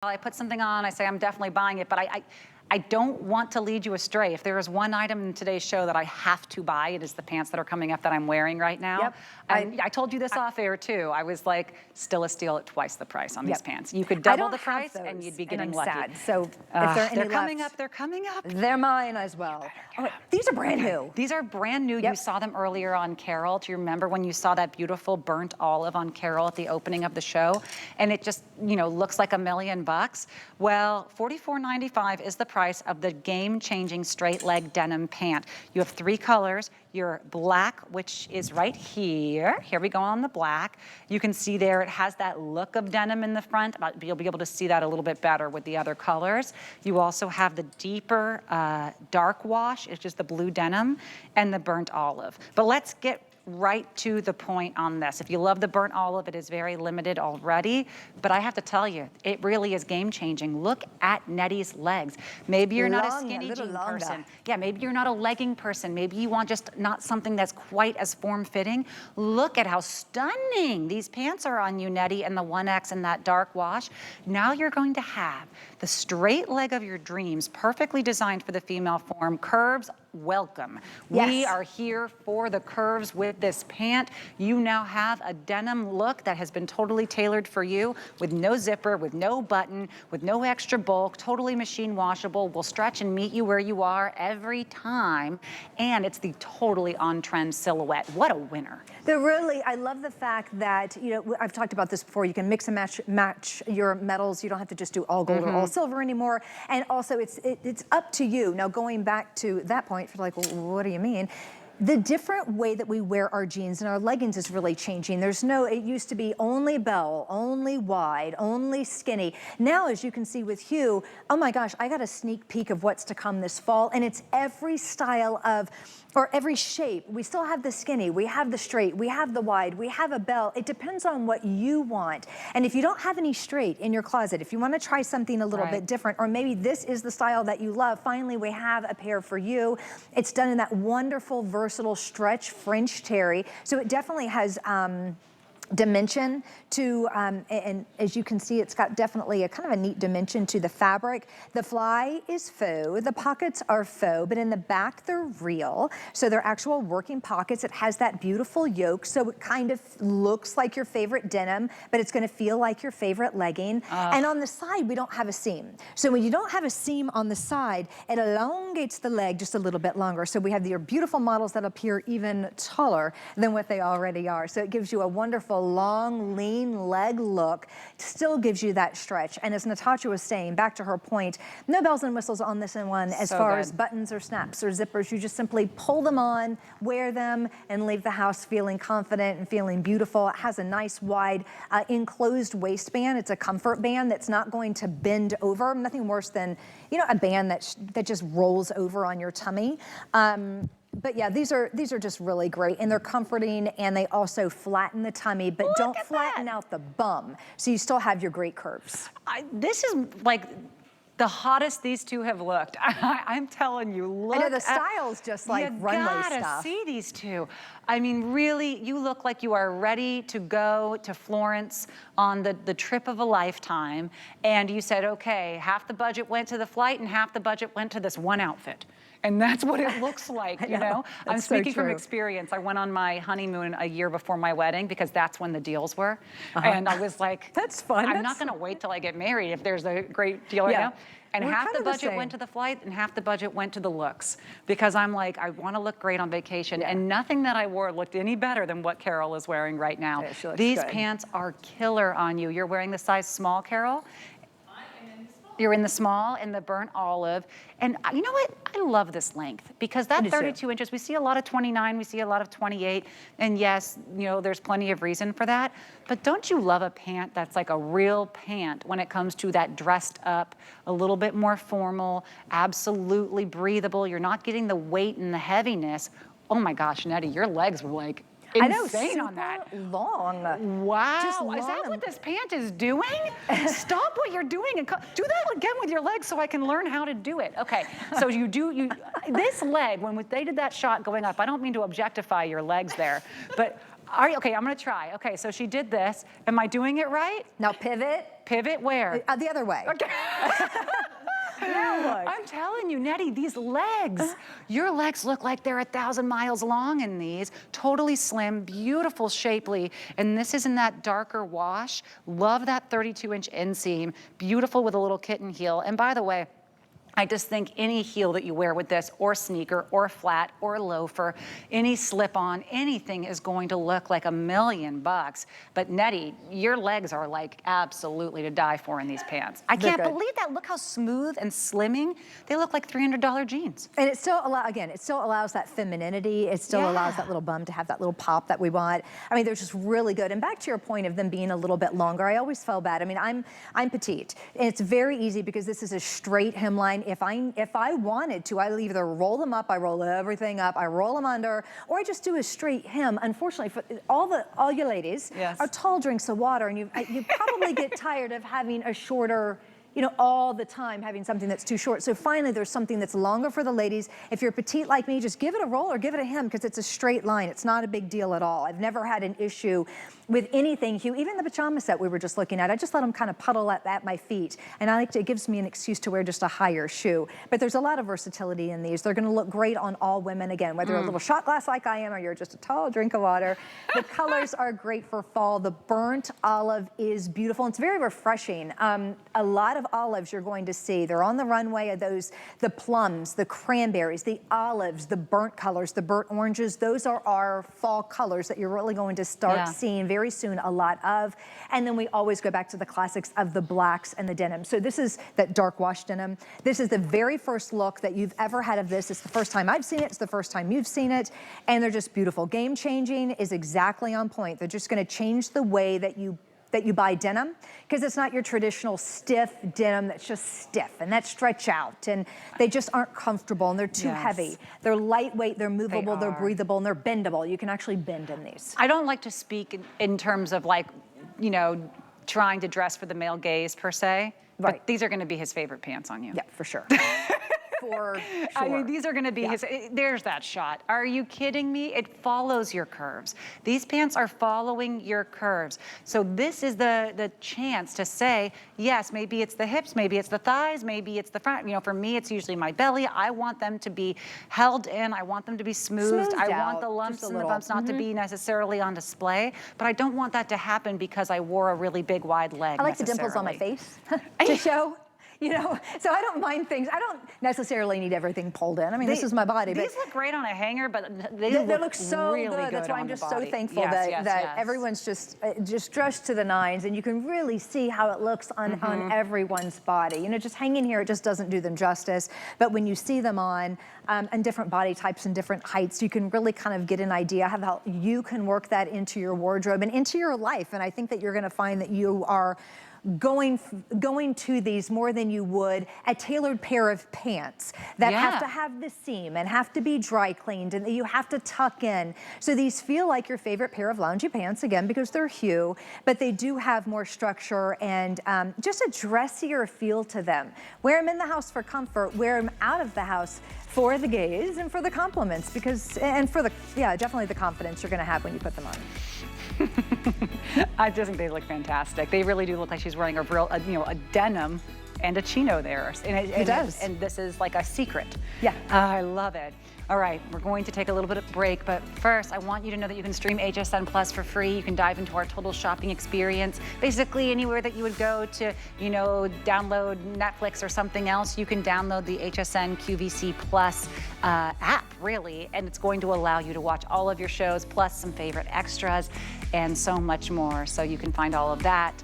I put something on, I say I'm definitely buying it, but I don't want to lead you astray. If there is one item in today's show that I have to buy, it is the pants that are coming up that I'm wearing right now. Yep. I told you this off air too. I was like, still a steal at twice the price on these pants. You could double the price and you'd be getting lucky. Sad. So if there are any they're left, coming up, they're coming up. They're mine as well. Oh, these are brand new. These are brand new. Yep. You saw them earlier on Carol. Do you remember when you saw that beautiful burnt olive on Carol at the opening of the show? And it just, you know, looks like $1 million. Well, $44.95 is the price of the game-changing straight leg denim pant. You have 3 colors. Your black, which is right here. Here we go on the black. You can see there it has that look of denim in the front, but you'll be able to see that a little bit better with the other colors. You also have the deeper dark wash, it's just the blue denim, and the burnt olive. But let's get right to the point on this. If you love the burnt olive, it is very limited already, but I have to tell you, it really is game changing. Look at Nettie's legs. Maybe you're not a skinny jean person. Yeah, maybe you're not a legging person. Maybe you want just not something that's quite as form-fitting. Look at how stunning these pants are on you, Nettie, and the 1X and that dark wash. Now you're going to have the straight leg of your dreams, perfectly designed for the female form. Curves, welcome. Yes. We are here for the curves with this pant. You now have a denim look that has been totally tailored for you, with no zipper, with no button, with no extra bulk, totally machine washable, will stretch and meet you where you are every time, and it's the totally on-trend silhouette. What a winner. I love the fact that, you know, I've talked about this before, you can mix and match your metals. You don't have to just do all gold or all silver anymore. And also it's up to you. Now going back to that point, for like, well, what do you mean? The different way that we wear our jeans and our leggings is really changing. There's no, it used to be only bell, only wide, only skinny. Now, as you can see with HUE, oh my gosh, I got a sneak peek of what's to come this fall, and it's every style of, or every shape. We still have the skinny, we have the straight, we have the wide, we have a bell. It depends on what you want. And if you don't have any straight in your closet, if you want to try something a little bit different, or maybe this is the style that you love, finally we have a pair for you. It's done in that wonderful, versatile stretch French terry. So it definitely has dimension to, and as you can see, it's got definitely a kind of a neat dimension to the fabric. The fly is faux, the pockets are faux, but in the back they're real. So they're actual working pockets. It has that beautiful yoke, so it kind of looks like your favorite denim, but it's gonna feel like your favorite legging. And on the side, we don't have a seam. So when you don't have a seam on the side, it elongates the leg just a little bit longer. So we have your beautiful models that appear even taller than what they already are. So it gives you a wonderful long, lean leg look, still gives you that stretch. And as Natasha was saying, back to her point, no bells and whistles on this one as far as buttons or snaps or zippers. You just simply pull them on, wear them, and leave the house feeling confident and feeling beautiful. It has a nice wide enclosed waistband. It's a comfort band that's not going to bend over. Nothing worse than, you know, a band that just rolls over on your tummy. But yeah, these are just really great, and they're comforting, and they also flatten the tummy, but don't flatten out the bum. So you still have your great curves. This is like the hottest these two have looked. I'm telling you, look. I know the style's just like runway stuff. You gotta see these two. I mean, really, you look like you are ready to go to Florence on the trip of a lifetime, and you said, okay, half the budget went to the flight and half the budget went to this one outfit. And that's what it looks like, you know? I'm speaking from experience. I went on my honeymoon a year before my wedding because that's when the deals were. And I was like, that's fun. I'm not gonna wait till I get married if there's a great deal right now. And half the budget went to the flight and half the budget went to the looks, because I'm like, I want to look great on vacation, and nothing that I wore looked any better than what Carol is wearing right now. These pants are killer on you. You're wearing the size small, Carol? You're in the small, in the burnt olive. And you know what? I love this length, because that 32 inches, we see a lot of 29, we see a lot of 28. And yes, you know, there's plenty of reason for that. But don't you love a pant that's like a real pant when it comes to that dressed up, a little bit more formal, absolutely breathable. You're not getting the weight and the heaviness. Oh my gosh, Nettie, your legs were like insane on that. Long. Wow. Just long. Is that what this pant is doing? Stop what you're doing and do that again with your legs so I can learn how to do it. Okay, so this leg, when they did that shot going up, I don't mean to objectify your legs there, but Are you, okay, I'm gonna try. Okay, so she did this. Am I doing it right? Now pivot. Pivot where? The other way. Okay. Now look. I'm telling you, Nettie, these legs, your legs look like they're 1,000 miles long in these. Totally slim, beautiful, shapely. And this is in that darker wash. Love that 32-inch inseam. Beautiful with a little kitten heel. And by the way, I just think any heel that you wear with this, or sneaker, or flat, or loafer, any slip-on, anything is going to look like $1,000,000. But Nettie, your legs are like absolutely to die for in these pants. I can't believe that. Look how smooth and slimming. They look like $300 jeans. And it still allows that femininity. It still allows that little bum to have that little pop that we want. I mean, they're just really good. And back to your point of them being a little bit longer, I always felt bad. I mean, I'm petite, and it's very easy because this is a straight hemline. If I wanted to, I either roll them up, I roll everything up, I roll them under, or I just do a straight hem. Unfortunately, for all you ladies are tall drinks of water, and you probably get tired of having a shorter, you know, all the time having something that's too short. So finally, there's something that's longer for the ladies. If you're petite like me, just give it a roll or give it a hem because it's a straight line. It's not a big deal at all. I've never had an issue with anything, Hugh. Even the pajama set we were just looking at, I just let them kind of puddle at my feet. And it gives me an excuse to wear just a higher shoe. But there's a lot of versatility in these. They're gonna look great on all women, again, whether you're a little shot glass like I am or you're just a tall drink of water. The colors are great for fall. The burnt olive is beautiful. It's very refreshing. A lot of olives you're going to see. They're on the runway of those, the plums, the cranberries, the olives, the burnt colors, the burnt oranges. Those are our fall colors that you're really going to start seeing very soon a lot of. And then we always go back to the classics of the blacks and the denim. So this is that dark wash denim. This is the very first look that you've ever had of this. It's the first time I've seen it. It's the first time you've seen it. And they're just beautiful. Game Changing is exactly on point. They're just going to change the way that you buy denim, because it's not your traditional stiff denim that's just stiff and that stretch out, and they just aren't comfortable, and they're too heavy. They're lightweight, they're movable, they're breathable, and they're bendable. You can actually bend in these. I don't like to speak in terms of, like, you know, trying to dress for the male gaze per se, but these are going to be his favorite pants on you. Yeah, for sure. For sure. I mean, these are gonna be his, there's that shot. Are you kidding me? It follows your curves. These pants are following your curves. So this is the chance to say, yes, maybe it's the hips, maybe it's the thighs, maybe it's the front. You know, for me, it's usually my belly. I want them to be held in. I want them to be smoothed. I want the lumps and the bumps not to be necessarily on display, but I don't want that to happen because I wore a really big wide leg. I like the dimples on my face to show. You know, so I don't mind things. I don't necessarily need everything pulled in. I mean, this is my body. These look great on a hanger, but they look so really good. That's why I'm just so thankful that everyone's just dressed to the nines, and you can really see how it looks on everyone's body. You know, just hanging here, it just doesn't do them justice. But when you see them on and different body types and different heights, you can really kind of get an idea of how you can work that into your wardrobe and into your life. And I think that you're going to find that you are going to these more than you would a tailored pair of pants that have to have the seam and have to be dry cleaned and you have to tuck in. So these feel like your favorite pair of loungy pants, again, because they're HUE, but they do have more structure and just a dressier feel to them. Wear them in the house for comfort, wear them out of the house for the gaze and for the compliments, because, and for the, definitely the confidence you're gonna have when you put them on. I just think they look fantastic. They really do look like she's wearing a real, you know, a denim and a chino there. And it does. And this is like a secret. Yeah. I love it. All right, we're going to take a little bit of break, but first I want you to know that you can stream HSN Plus for free. You can dive into our total shopping experience. Basically anywhere that you would go to, you know, download Netflix or something else, you can download the HSN QVC Plus app, really, and it's going to allow you to watch all of your shows, plus some favorite extras and so much more. So you can find all of that